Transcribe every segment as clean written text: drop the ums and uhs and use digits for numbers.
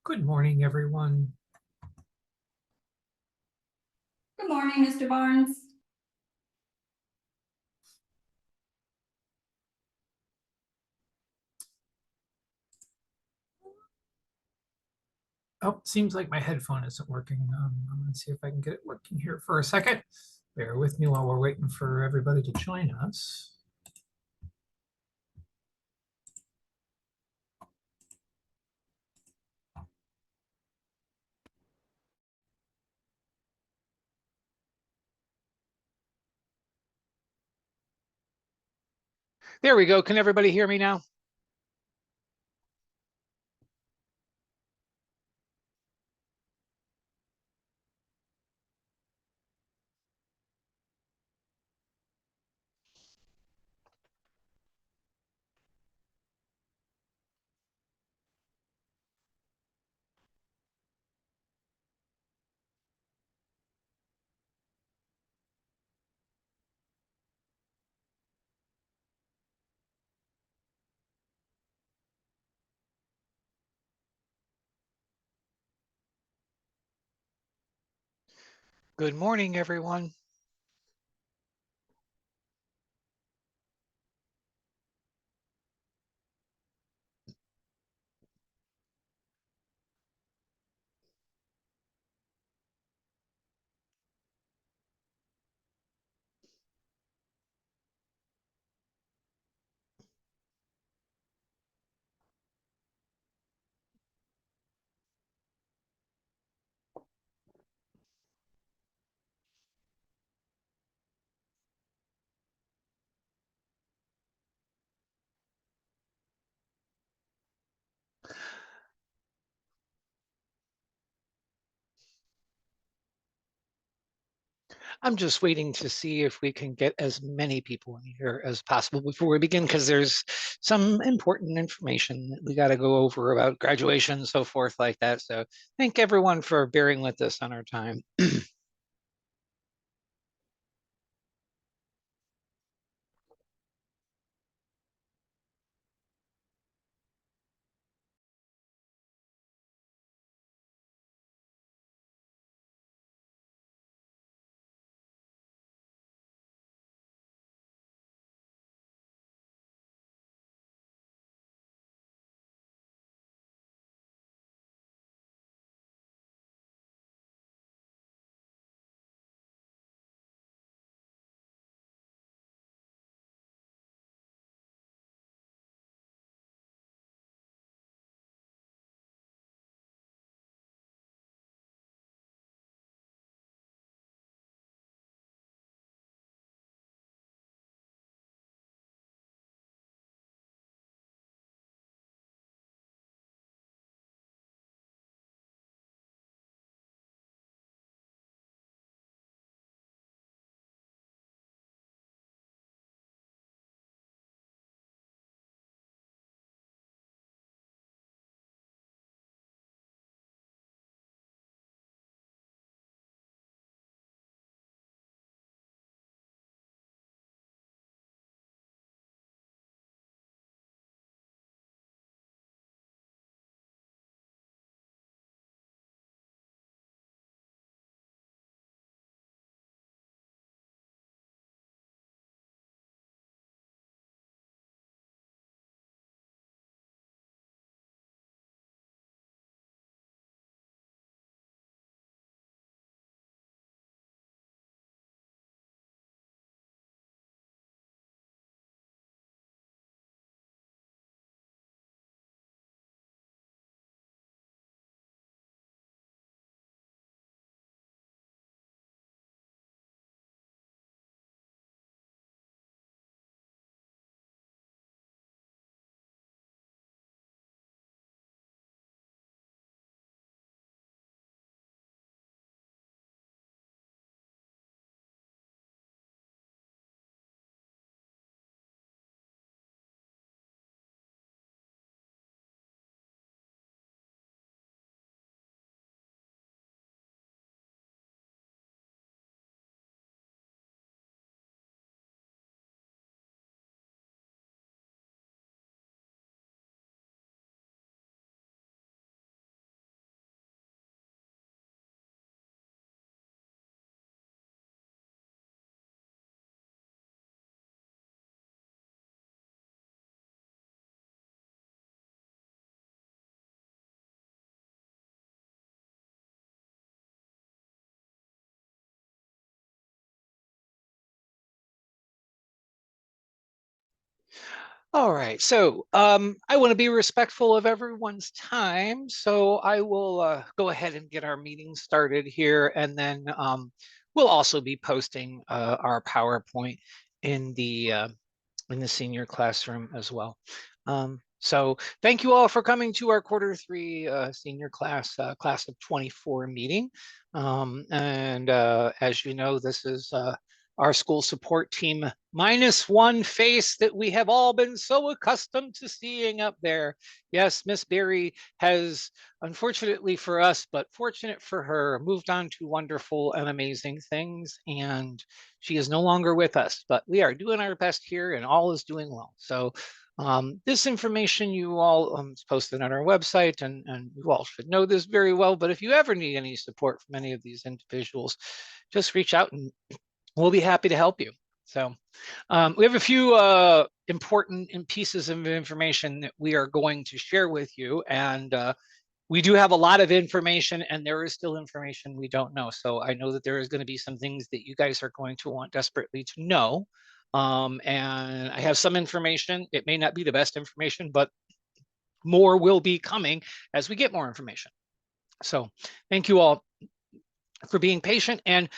Good morning, everyone. Good morning, Mr. Barnes. Oh, seems like my headphone isn't working. I'm going to see if I can get it working here for a second. Bear with me while we're waiting for everybody to join us. There we go. Can everybody hear me now? Good morning, everyone. I'm just waiting to see if we can get as many people in here as possible before we begin, because there's some important information that we got to go over about graduation and so forth like that. So thank everyone for bearing with us on our time. All right, so I want to be respectful of everyone's time, so I will go ahead and get our meeting started here, and then we'll also be posting our PowerPoint in the senior classroom as well. So thank you all for coming to our Q3 senior class of 24 meeting. And as you know, this is our school support team -1 face that we have all been so accustomed to seeing up there. Yes, Miss Berry has, unfortunately for us, but fortunate for her, moved on to wonderful and amazing things. And she is no longer with us, but we are doing our best here and all is doing well. So this information you all is posted on our website, and you all should know this very well. But if you ever need any support from any of these individuals, just reach out and we'll be happy to help you. So we have a few important pieces of information that we are going to share with you. And we do have a lot of information, and there is still information we don't know. So I know that there is going to be some things that you guys are going to want desperately to know. And I have some information. It may not be the best information, but more will be coming as we get more information. So thank you all for being patient, and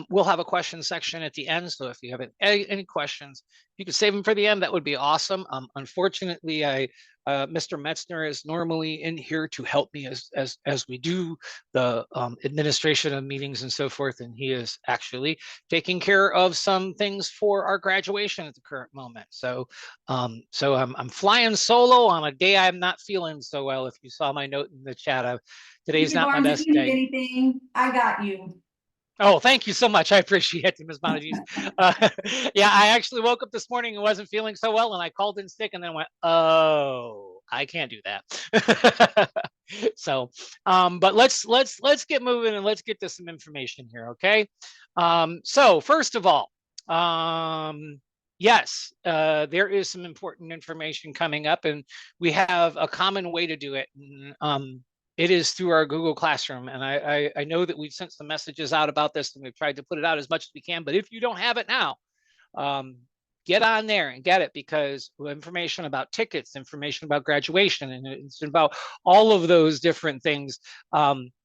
we'll have a question section at the end. So if you have any questions, you could save them for the end. That would be awesome. Unfortunately, Mr. Metzner is normally in here to help me as we do the administration of meetings and so forth, and he is actually taking care of some things for our graduation at the current moment. So I'm flying solo on a day I'm not feeling so well. If you saw my note in the chat, today's Mr. not my Barnes, best if you need day. anything, I got you. Oh, thank you so much. I appreciate it, Ms. Bonaduce. Yeah, I actually woke up this morning and wasn't feeling so well, and I called in sick and then went, oh, I can't do that. So, but let's get moving and let's get to some information here, okay? So first of all, yes, there is some important information coming up, and we have a common way to do it. It is through our Google Classroom. And I know that we've sent some messages out about this, and we've tried to put it out as much as we can. But if you don't have it now, get on there and get it, because information about tickets, information about graduation, and it's about all of those different things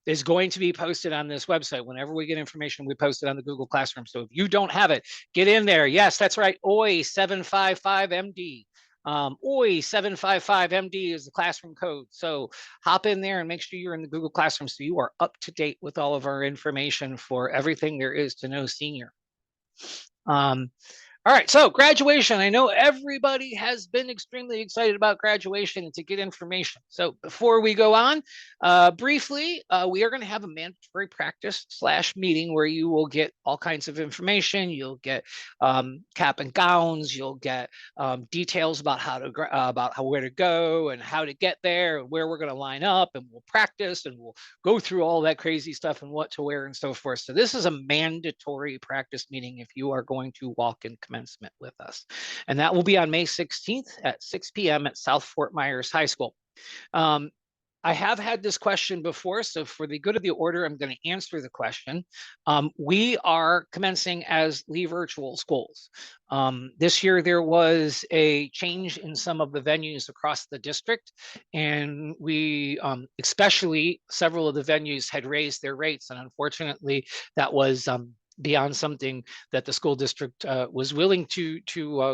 is going to be posted on this website. Whenever we get information, we post it on the Google Classroom. So if you don't have it, get in there. Yes, that's right. OI 755MD. OI 755MD is the classroom code. So hop in there and make sure you're in the Google Classroom so you are up to date with all of our information for everything there is to know senior. All right, so graduation. I know everybody has been extremely excited about graduation and to get information. So before we go on, briefly, we are going to have a mandatory practice / meeting where you will get all kinds of information. You'll get cap and gowns. You'll get details about where to go and how to get there and where we're going to line up, and we'll practice and we'll go through all that crazy stuff and what to wear and so forth. So this is a mandatory practice meeting if you are going to walk in commencement with us. And that will be on May 16th at 6 p.m. at South Fort Myers High School. I have had this question before, so for the good of the order, I'm going to answer the question. We are commencing as Lee Virtual Schools. This year, there was a change in some of the venues across the district, and we, especially several of the venues had raised their rates, and unfortunately, that was beyond something that the school district was willing to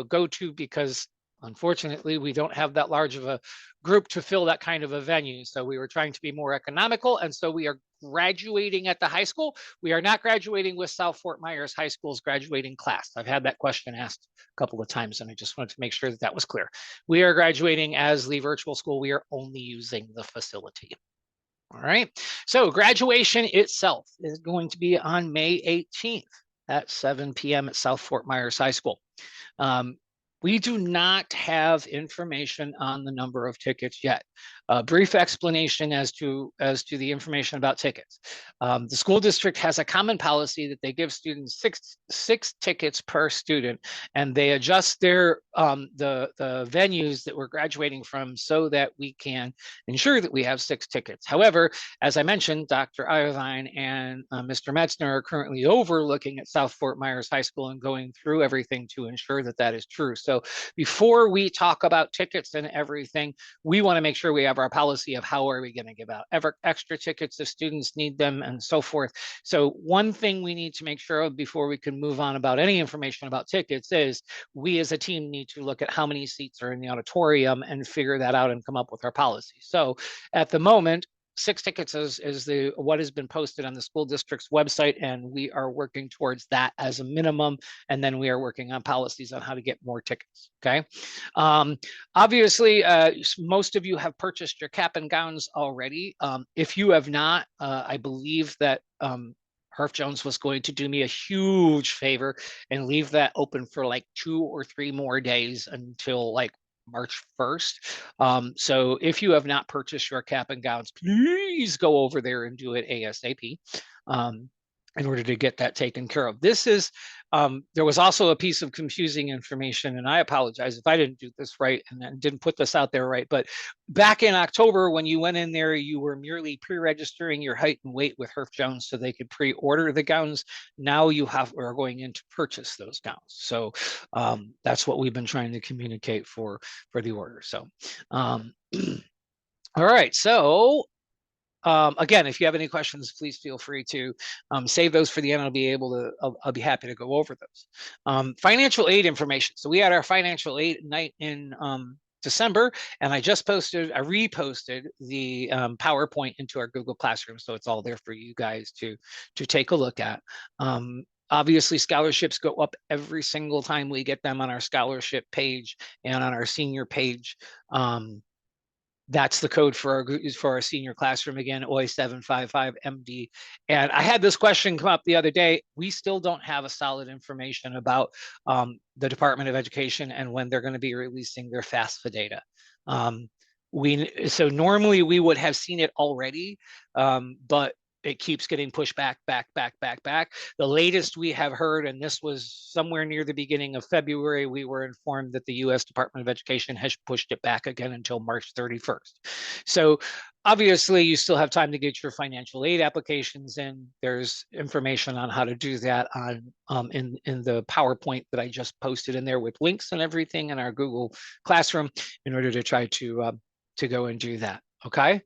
go to, because unfortunately, we don't have that large of a group to fill that kind of a venue. So we were trying to be more economical. And so we are graduating at the high school. We are not graduating with South Fort Myers High School's graduating class. I've had that question asked a couple of times, and I just wanted to make sure that that was clear. We are graduating as Lee Virtual School. We are only using the facility. All right. So graduation itself is going to be on May 18th at 7 p.m. at South Fort Myers High School. We do not have information on the number of tickets yet. A brief explanation as to the information about tickets. The school district has a common policy that they give students six tickets per student, and they adjust their the venues that we're graduating from so that we can ensure that we have 6 tickets. However, as I mentioned, Dr. Irvine and Mr. Metzner are currently overlooking at South Fort Myers High School and going through everything to ensure that that is true. So before we talk about tickets and everything, we want to make sure we have our policy of how are we going to give out extra tickets if students need them and so forth. So one thing we need to make sure of before we can move on about any information about tickets is we as a team need to look at how many seats are in the auditorium and figure that out and come up with our policy. So at the moment, 6 tickets is what has been posted on the school district's website, and we are working towards that as a minimum. And then we are working on policies on how to get more tickets. Okay. Obviously, most of you have purchased your cap and gowns already. If you have not, I believe that Herf Jones was going to do me a huge favor and leave that open for like 2 or 3 more days until like March 1st. So if you have not purchased your cap and gowns, please go over there and do it ASAP in order to get that taken care of. This is, there was also a piece of confusing information, and I apologize if I didn't do this right and didn't put this out there right, but back in October, when you went in there, you were merely pre-registering your height and weight with Herf Jones so they could pre-order the gowns. Now you are going in to purchase those gowns. So that's what we've been trying to communicate for the order. So, all right, so again, if you have any questions, please feel free to save those for the end. I'll be happy to go over those. Financial aid information. So we had our financial aid night in December, and I reposted the PowerPoint into our Google Classroom, so it's all there for you guys to take a look at. Obviously, scholarships go up every single time we get them on our scholarship page and on our senior page. That's the code for our senior classroom, again, OI755MD. And I had this question come up the other day. We still don't have a solid information about the Department of Education and when they're going to be releasing their FAFSA data. So normally we would have seen it already, but it keeps getting pushed back. The latest we have heard, and this was somewhere near the beginning of February, we were informed that the U.S. Department of Education has pushed it back again until March 31st. So obviously you still have time to get your financial aid applications in. There's information on how to do that on in the PowerPoint that I just posted in there with links and everything in our Google Classroom in order to try to go and do that. Okay.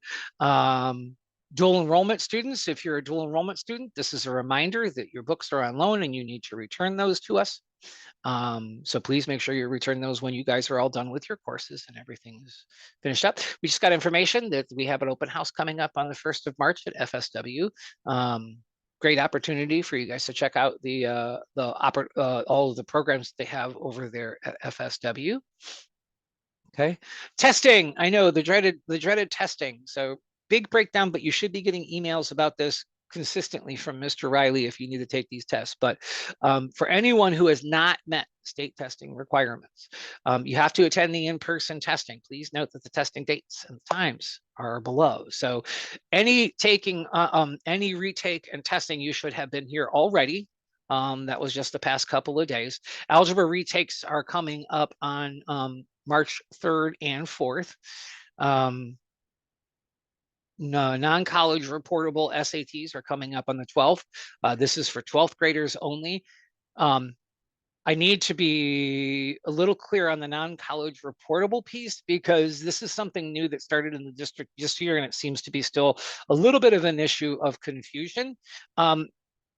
Dual enrollment students, if you're a dual enrollment student, this is a reminder that your books are on loan and you need to return those to us. So please make sure you return those when you guys are all done with your courses and everything is finished up. We just got information that we have an open house coming up on the 1st of March at FSW. Great opportunity for you guys to check out all of the programs they have over there at FSW. Okay, testing. I know the dreaded testing. So big breakdown, but you should be getting emails about this consistently from Mr. Riley if you need to take these tests. But for anyone who has not met state testing requirements, you have to attend the in-person testing. Please note that the testing dates and times are below. So any retake and testing, you should have been here already. That was just the past couple of days. Algebra retakes are coming up on March 3rd and 4th. Non-college reportable SATs are coming up on the 12th. This is for 12th graders only. I need to be a little clear on the non-college reportable piece because this is something new that started in the district this year, and it seems to be still a little bit of an issue of confusion.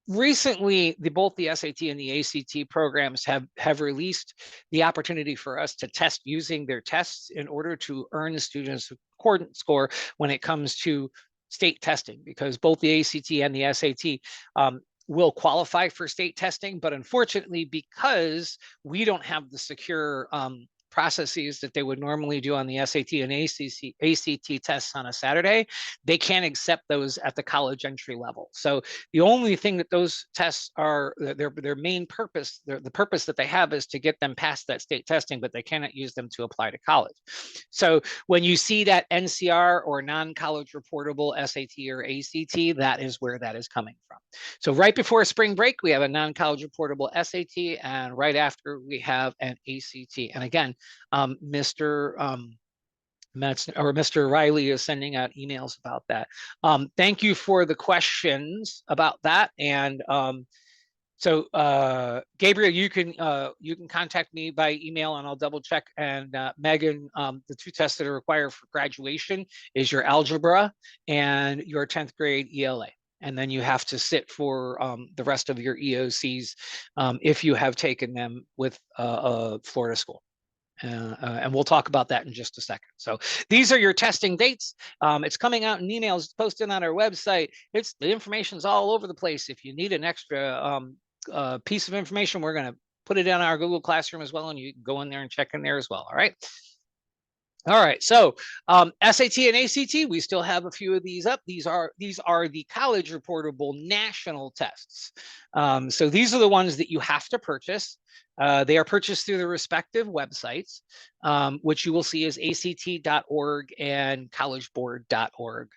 Recently, both the SAT and the ACT programs have released the opportunity for us to test using their tests in order to earn the students' accordance score when it comes to state testing, because both the ACT and the SAT will qualify for state testing, but unfortunately, because we don't have the secure processes that they would normally do on the SAT and ACT tests on a Saturday, they can't accept those at the college entry level. So the only thing that those tests are, their main purpose, the purpose that they have is to get them past that state testing, but they cannot use them to apply to college. So when you see that NCR or non-college reportable SAT or ACT, that is where that is coming from. So right before spring break, we have a non-college reportable SAT, and right after we have an ACT. And again, Mr. Riley is sending out emails about that. Thank you for the questions about that. And so Gabriel, you can contact me by email and I'll double check. And Megan, the two tests that are required for graduation is your algebra and your 10th grade ELA. And then you have to sit for the rest of your EOCs if you have taken them with a Florida school. And we'll talk about that in just a second. So these are your testing dates. It's coming out in emails, it's posted on our website. The information's all over the place. If you need an extra piece of information, we're going to put it in our Google Classroom as well, and you can go in there and check in there as well. All right. All right, so SAT and ACT, we still have a few of these up. These are the college reportable national tests. So these are the ones that you have to purchase. They are purchased through the respective websites, which you will see is act.org and collegeboard.org.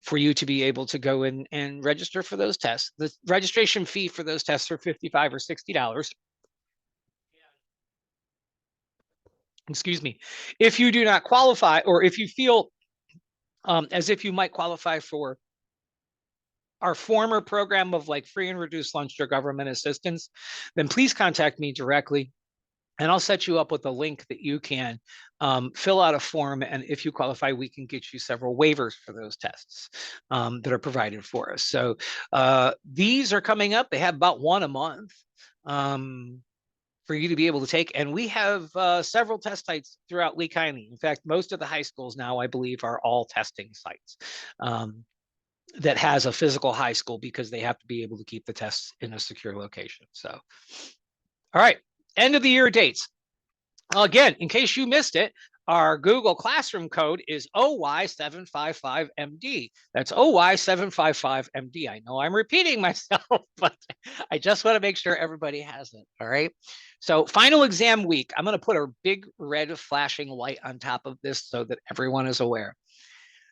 For you to be able to go in and register for those tests. The registration fee for those tests are $55 or $60. Excuse me. If you do not qualify, or if you feel as if you might qualify for our former program of like free and reduced lunch or government assistance, then please contact me directly. And I'll set you up with a link that you can fill out a form. And if you qualify, we can get you several waivers for those tests that are provided for us. So these are coming up. They have about one a month for you to be able to take. And we have several test sites throughout Lee County. In fact, most of the high schools now, I believe, are all testing sites that has a physical high school because they have to be able to keep the tests in a secure location. So, all right. End of the year dates. Again, in case you missed it, our Google Classroom code is OY755MD. That's OY755MD. I know I'm repeating myself, but I just want to make sure everybody has it. All right. So final exam week, I'm going to put a big red flashing light on top of this so that everyone is aware.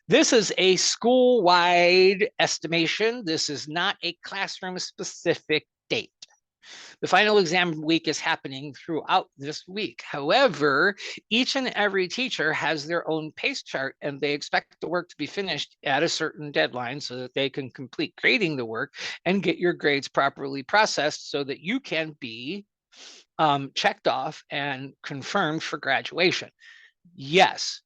This is a school-wide estimation. This is not a classroom-specific date. The final exam week is happening throughout this week. However, each and every teacher has their own pace chart, and they expect the work to be finished at a certain deadline so that they can complete grading the work and get your grades properly processed so that you can be checked off and confirmed for graduation. Yes.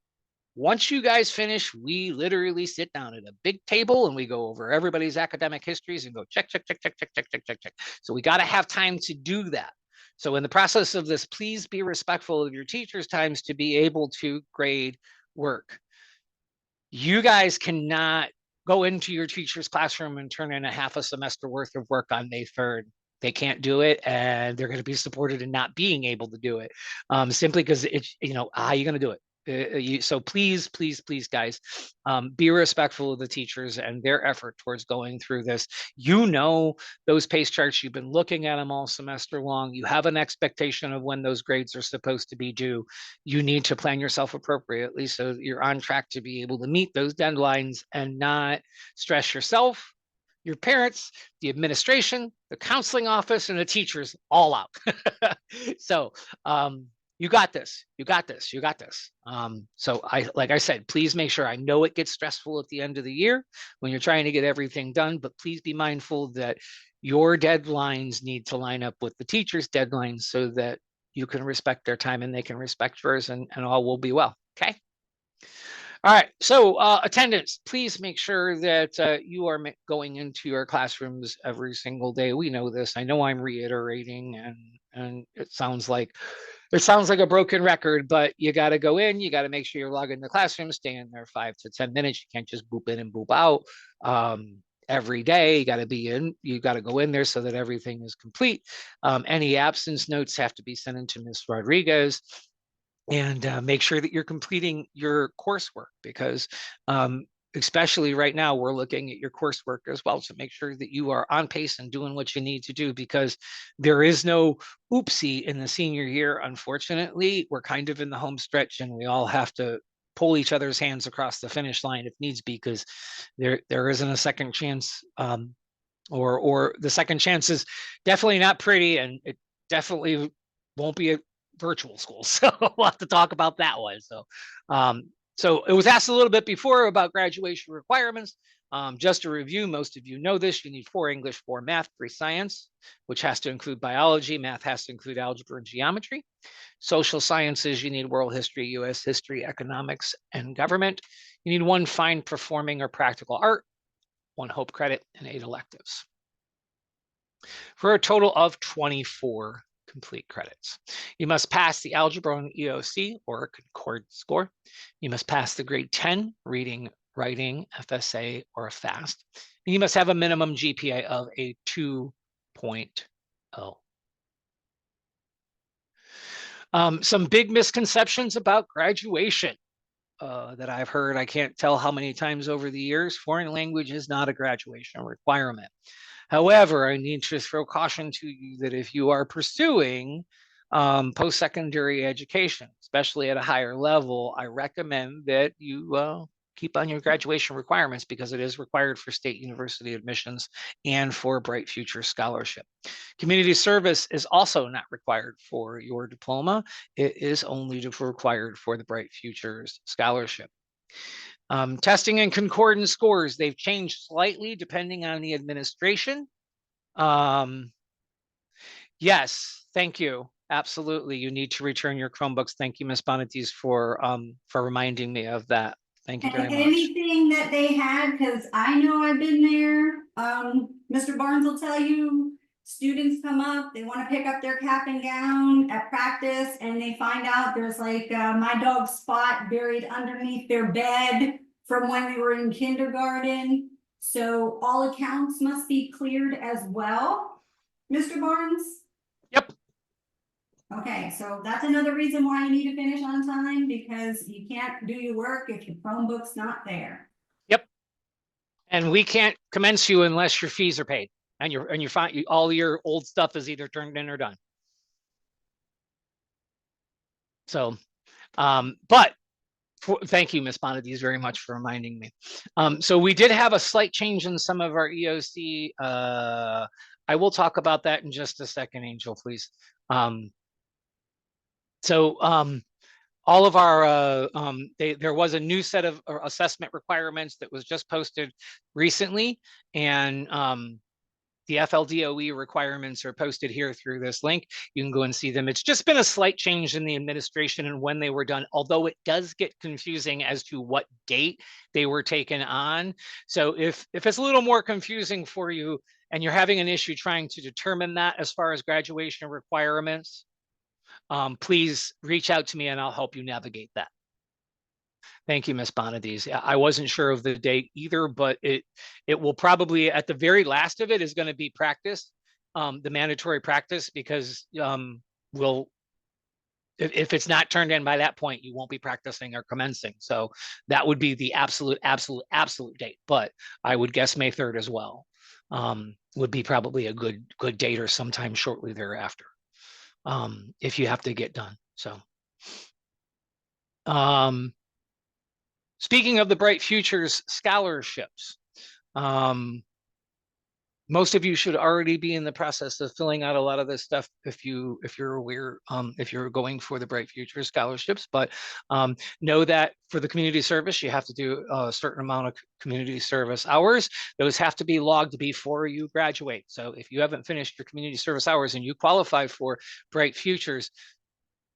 Once you guys finish, we literally sit down at a big table and we go over everybody's academic histories and go check, check, check, check, check, check, check, check, check. So we got to have time to do that. So in the process of this, please be respectful of your teachers' times to be able to grade work. You guys cannot go into your teacher's classroom and turn in a half a semester worth of work on May 3rd. They can't do it, and they're going to be supported in not being able to do it simply because it's, how are you going to do it? So please, please, please, guys, be respectful of the teachers and their effort towards going through this. Those pace charts, you've been looking at them all semester long. You have an expectation of when those grades are supposed to be due. You need to plan yourself appropriately so that you're on track to be able to meet those deadlines and not stress yourself, your parents, the administration, the counseling office, and the teachers all out. So, you got this, you got this, you got this. So like I said, please make sure, I know it gets stressful at the end of the year when you're trying to get everything done, but please be mindful that your deadlines need to line up with the teacher's deadlines so that you can respect their time and they can respect yours, and all will be well, okay? All right, so attendance, please make sure that you are going into your classrooms every single day. We know this, I know I'm reiterating, and it sounds like a broken record, but you got to go in, you got to make sure you're logged in the classroom, stay in there 5 to 10 minutes. You can't just boop in and boop out every day. You got to be in, you got to go in there so that everything is complete. Any absence notes have to be sent in to Ms. Rodriguez. and make sure that you're completing your coursework, because especially right now, we're looking at your coursework as well to make sure that you are on pace and doing what you need to do, because there is no oopsie in the senior year. Unfortunately, we're kind of in the home stretch and we all have to pull each other's hands across the finish line if needs be, because there isn't a second chance, or the second chance is definitely not pretty, and it definitely won't be a virtual school. So we'll have to talk about that one. So it was asked a little bit before about graduation requirements. Just to review, most of you know this, you need 4 English, 4 math, 3 science, which has to include biology. Math has to include algebra and geometry. Social sciences, you need world history, US history, economics, and government. You need 1 fine performing or practical art, 1 Hope credit, and 8 electives, for a total of 24 complete credits. You must pass the algebra and EOC or a concord score. You must pass the grade 10 reading, writing, FSA, or a FAST. And you must have a minimum GPA of a 2.0. Some big misconceptions about graduation that I've heard. I can't tell how many times over the years. Foreign language is not a graduation requirement. However, I need to throw caution to you that if you are pursuing post-secondary education, especially at a higher level, I recommend that you keep on your graduation requirements, because it is required for state university admissions and for Bright Future Scholarship. Community service is also not required for your diploma. It is only required for the Bright Futures Scholarship. Testing and concordance scores, they've changed slightly depending on the administration. Yes, thank you. Absolutely, you need to return your Chromebooks. Thank you, Ms. Bonatis, for reminding me of that. Thank you very much. Anything that they had, because I know I've been there. Mr. Barnes will tell you, students come up, they want to pick up their cap and gown at practice, and they find out there's like my dog's spot buried underneath their bed from when we were in kindergarten. So all accounts must be cleared as well, Mr. Barnes? Yep. Okay, so that's another reason why you need to finish on time, because you can't do your work if your Chromebook's not there. Yep. And we can't commence you unless your fees are paid and you're fine. All your old stuff is either turned in or done. So, but thank you, Ms. Bonatis, very much for reminding me. So we did have a slight change in some of our EOC. I will talk about that in just a second, Angel, please. All of our, there was a new set of assessment requirements that was just posted recently, and the FLDOE requirements are posted here through this link. You can go and see them. It's just been a slight change in the administration and when they were done, although it does get confusing as to what date they were taken on. So if it's a little more confusing for you and you're having an issue trying to determine that as far as graduation requirements, please reach out to me and I'll help you navigate that. Thank you, Ms. Bonatis. I wasn't sure of the date either, but it will probably, at the very last of it, is going to be practice, the mandatory practice, because if it's not turned in by that point, you won't be practicing or commencing. So that would be the absolute date. But I would guess May 3rd as well would be probably a good date, or sometime shortly thereafter, if you have to get done. So. Speaking of the Bright Futures scholarships, most of you should already be in the process of filling out a lot of this stuff if you're aware, if you're going for the Bright Futures scholarships. But know that for the community service, you have to do a certain amount of community service hours. Those have to be logged before you graduate. So if you haven't finished your community service hours and you qualify for Bright Futures,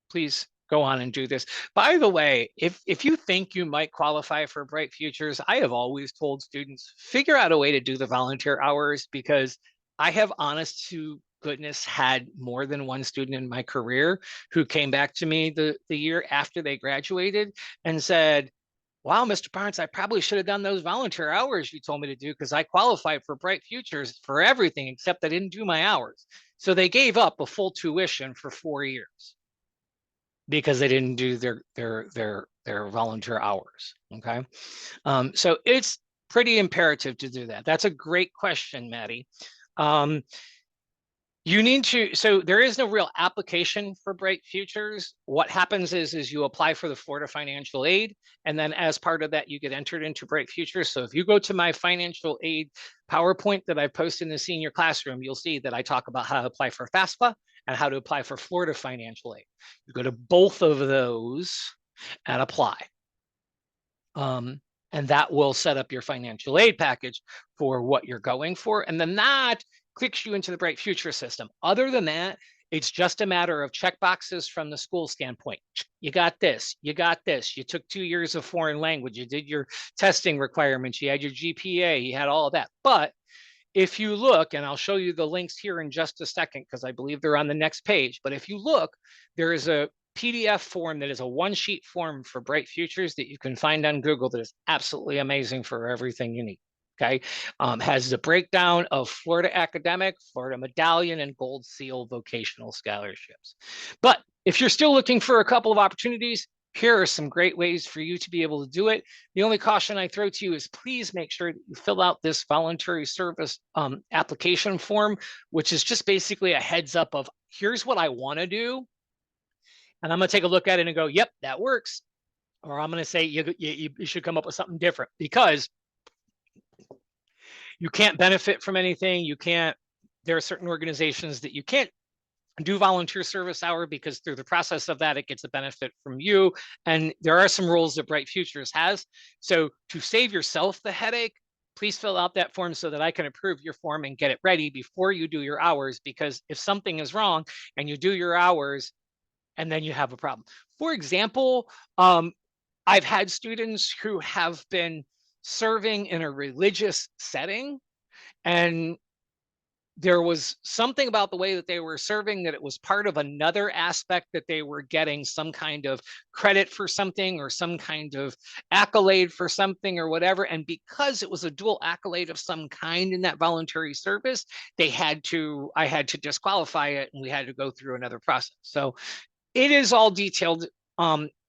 please go on and do this. By the way, if you think you might qualify for Bright Futures, I have always told students, figure out a way to do the volunteer hours, because I have, honest to goodness, had more than one student in my career who came back to me the year after they graduated and said, wow, Mr. Barnes, I probably should have done those volunteer hours you told me to do, because I qualified for Bright Futures for everything except I didn't do my hours. So they gave up a full tuition for 4 years. because they didn't do their volunteer hours. Okay, so it's pretty imperative to do that. That's a great question, Maddie. You need to, so there is no real application for Bright Futures. What happens is you apply for the Florida financial aid, and then as part of that, you get entered into Bright Futures. So if you go to my financial aid PowerPoint that I post in the senior classroom, you'll see that I talk about how to apply for FAFSA and how to apply for Florida financial aid. You go to both of those and apply. And that will set up your financial aid package for what you're going for. And then that clicks you into the Bright Future system. Other than that, it's just a matter of check boxes from the school standpoint. You got this, you got this. You took 2 years of foreign language, you did your testing requirements, you had your GPA, you had all of that. But if you look, and I'll show you the links here in just a second, because I believe they're on the next page. But if you look, there is a PDF form that is a one-sheet form for Bright Futures that you can find on Google that is absolutely amazing for everything you need. Okay, has the breakdown of Florida Academic, Florida Medallion, and Gold Seal vocational scholarships. But if you're still looking for a couple of opportunities, here are some great ways for you to be able to do it. The only caution I throw to you is please make sure that you fill out this voluntary service application form, which is just basically a heads up of here's what I want to do. And I'm going to take a look at it and go, yep, that works. Or I'm going to say you should come up with something different, because you can't benefit from anything. You can't, there are certain organizations that you can't do volunteer service hour because through the process of that, it gets a benefit from you. And there are some rules that Bright Futures has. So to save yourself the headache, please fill out that form so that I can approve your form and get it ready before you do your hours. Because if something is wrong and you do your hours and then you have a problem. For example, I've had students who have been serving in a religious setting, and there was something about the way that they were serving that it was part of another aspect that they were getting some kind of credit for something or some kind of accolade for something or whatever. And because it was a dual accolade of some kind in that voluntary service, I had to disqualify it, and we had to go through another process. So it is all detailed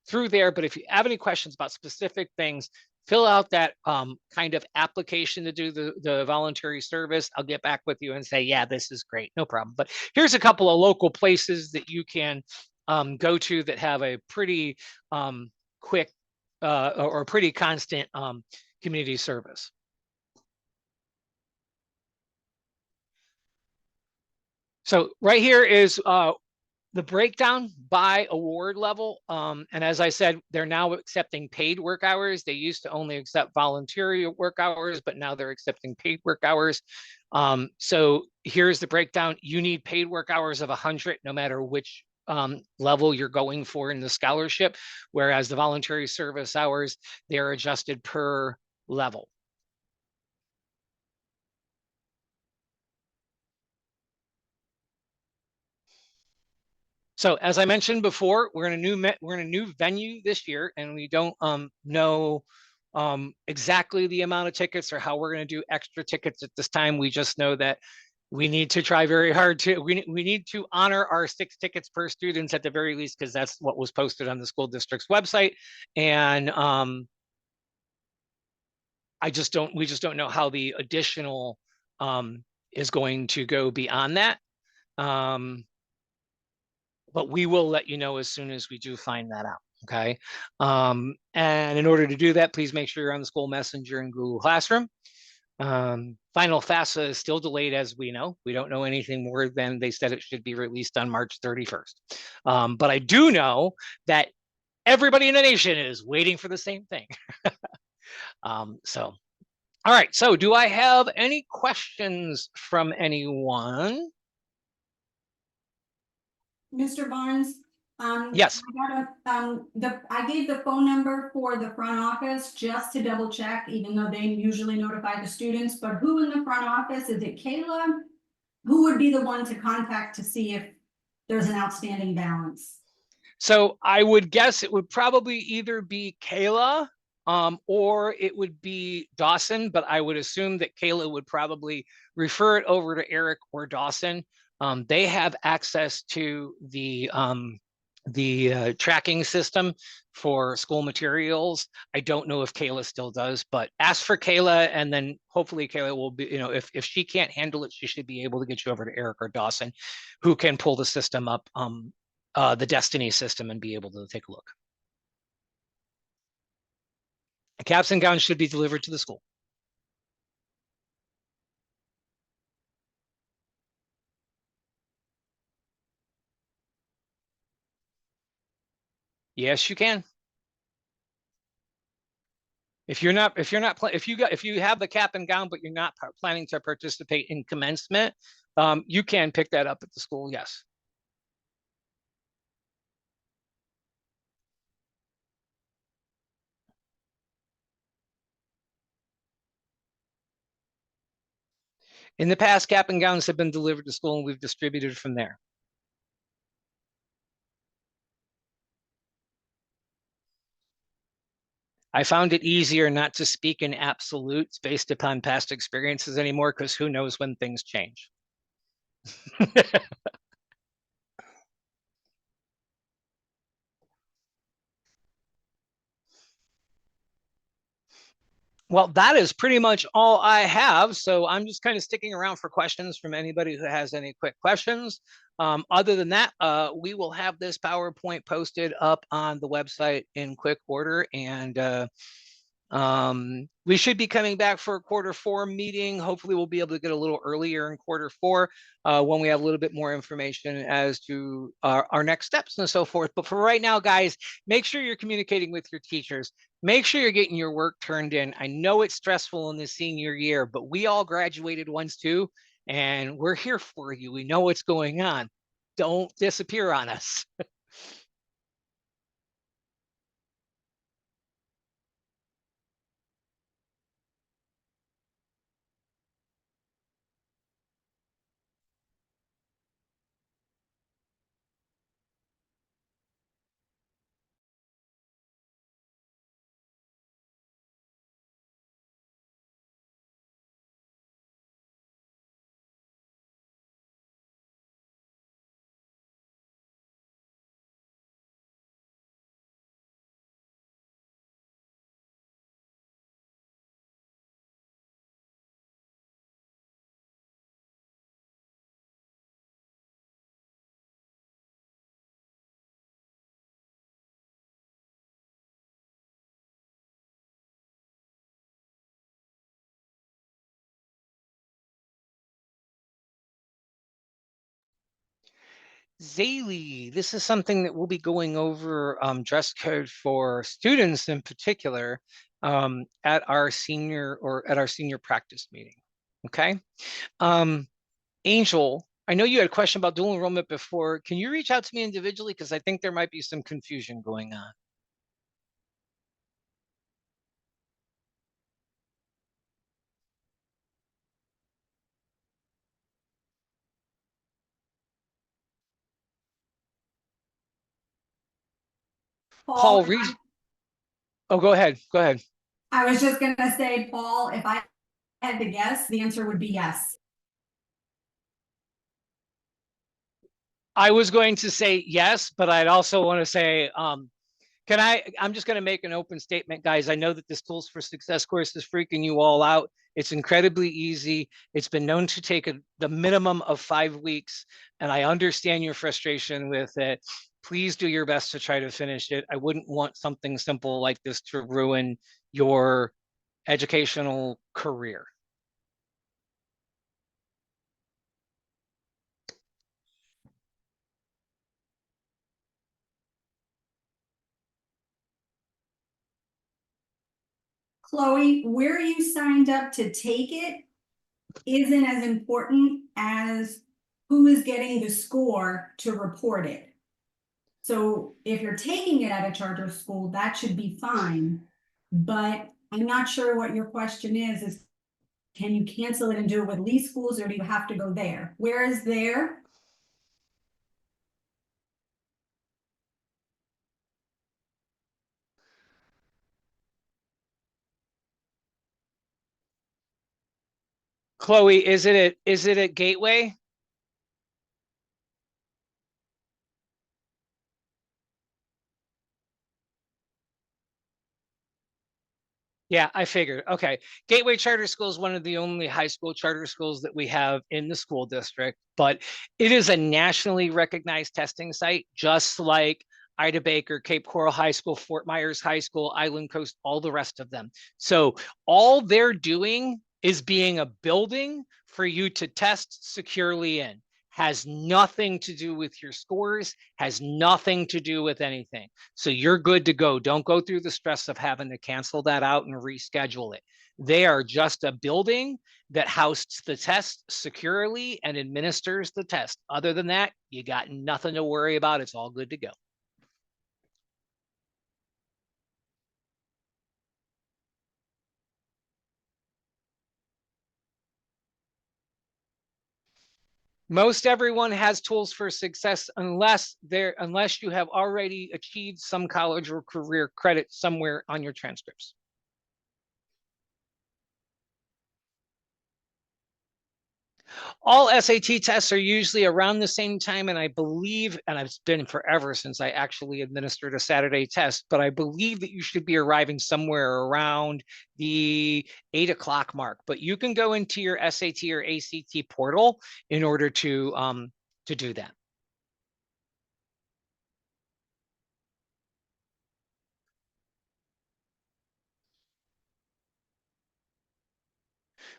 through there. But if you have any questions about specific things, fill out that kind of application to do the voluntary service. I'll get back with you and say, yeah, this is great, no problem. But here's a couple of local places that you can go to that have a pretty quick or pretty constant community service. So right here is the breakdown by award level. And as I said, they're now accepting paid work hours. They used to only accept voluntary work hours, but now they're accepting paid work hours. So here's the breakdown. You need paid work hours of 100, no matter which level you're going for in the scholarship, whereas the voluntary service hours, they're adjusted per level. So as I mentioned before, we're in a new venue this year, and we don't know exactly the amount of tickets or how we're going to do extra tickets at this time. We just know that we need to try very hard to we need to honor our 6 tickets per students at the very least, because that's what was posted on the school district's website. And we just don't know how the additional is going to go beyond that. But we will let you know as soon as we do find that out, okay? And in order to do that, please make sure you're on the school messenger and Google Classroom. Final FAFSA is still delayed, as we know. We don't know anything more than they said it should be released on March 31st. But I do know that everybody in the nation is waiting for the same thing. So, all right, so do I have any questions from anyone? Mr. Barnes? Yes. I gave the phone number for the front office just to double check, even though they usually notify the students, but who in the front office, is it Kayla? Who would be the one to contact to see if there's an outstanding balance? So I would guess it would probably either be Kayla or it would be Dawson, but I would assume that Kayla would probably refer it over to Eric or Dawson. They have access to the the tracking system for school materials. I don't know if Kayla still does, but ask for Kayla, and then hopefully Kayla will be, if she can't handle it, she should be able to get you over to Eric or Dawson, who can pull the system up, the Destiny system, and be able to take a look. Caps and gowns should be delivered to the school. Yes, you can. If you have the cap and gown, but you're not planning to participate in commencement, you can pick that up at the school. Yes. In the past, cap and gowns have been delivered to school, and we've distributed from there. I found it easier not to speak in absolutes based upon past experiences anymore, because who knows when things change. Well, that is pretty much all I have. So I'm just kind of sticking around for questions from anybody who has any quick questions. Other than that, we will have this PowerPoint posted up on the website in quick order, and we should be coming back for a Q4 meeting. Hopefully we'll be able to get a little earlier in Q4 when we have a little bit more information as to our next steps and so forth. But for right now, guys, make sure you're communicating with your teachers. Make sure you're getting your work turned in. I know it's stressful in the senior year, but we all graduated once too, and we're here for you. We know what's going on. Don't disappear on us. Zaylee, this is something that we'll be going over, dress code for students in particular, at our senior practice meeting. Okay. Angel, I know you had a question about dual enrollment before. Can you reach out to me individually? Because I think there might be some confusion going on. Paul, Paul, oh, go ahead. Go ahead. I was just gonna say, Paul, if I had to guess, the answer would be yes. I was going to say yes, but I'd also want to say, I'm just going to make an open statement, guys. I know that this Tools for Success course is freaking you all out. It's incredibly easy. It's been known to take the minimum of 5 weeks, and I understand your frustration with it. Please do your best to try to finish it. I wouldn't want something simple like this to ruin your educational career. Chloe, where you signed up to take it isn't as important as who is getting the score to report it. So if you're taking it at a charter school, that should be fine. But I'm not sure what your question is can you cancel it and do it with Lee schools, or do you have to go there? Where is there? Chloe, is it at Gateway? Yeah, I figured. Okay. Gateway Charter School is one of the only high school charter schools that we have in the school district, but it is a nationally recognized testing site, just like Ida Baker, Cape Coral High School, Fort Myers High School, Island Coast, all the rest of them. So all they're doing is being a building for you to test securely in. Has nothing to do with your scores, has nothing to do with anything. So you're good to go. Don't go through the stress of having to cancel that out and reschedule it. They are just a building that hosts the test securely and administers the test. Other than that, you got nothing to worry about. It's all good to go. Most everyone has tools for success unless you have already achieved some college or career credit somewhere on your transcripts. All SAT tests are usually around the same time, and I believe, and it's been forever since I actually administered a Saturday test, but I believe that you should be arriving somewhere around the 8 o'clock mark. But you can go into your SAT or ACT portal in order to do that.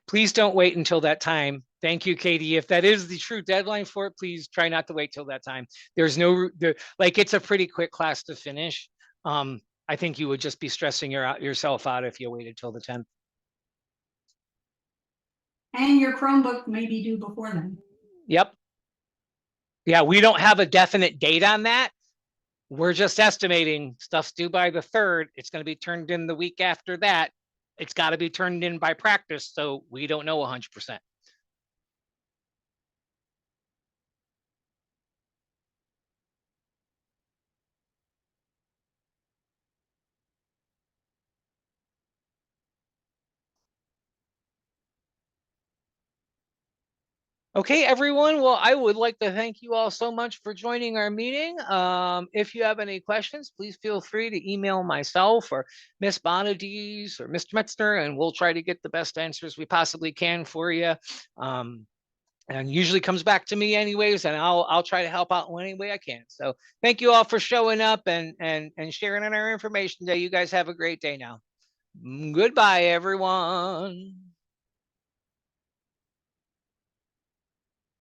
Please don't wait until that time. Thank you, Katie. If that is the true deadline for it, please try not to wait till that time. There's no, like, it's a pretty quick class to finish. I think you would just be stressing yourself out if you waited till the 10th. And your Chromebook may be due before then. Yep. Yeah, we don't have a definite date on that. We're just estimating stuff's due by the 3rd. It's going to be turned in the week after that. It's got to be turned in by practice, so we don't know 100%. Okay, everyone. Well, I would like to thank you all so much for joining our meeting. If you have any questions, please feel free to email myself or Miss Bonadies or Mr. Metzner, and we'll try to get the best answers we possibly can for you. And usually comes back to me anyways, and I'll try to help out in any way I can. So thank you all for showing up and sharing our information today. You guys have a great day now. Goodbye, everyone.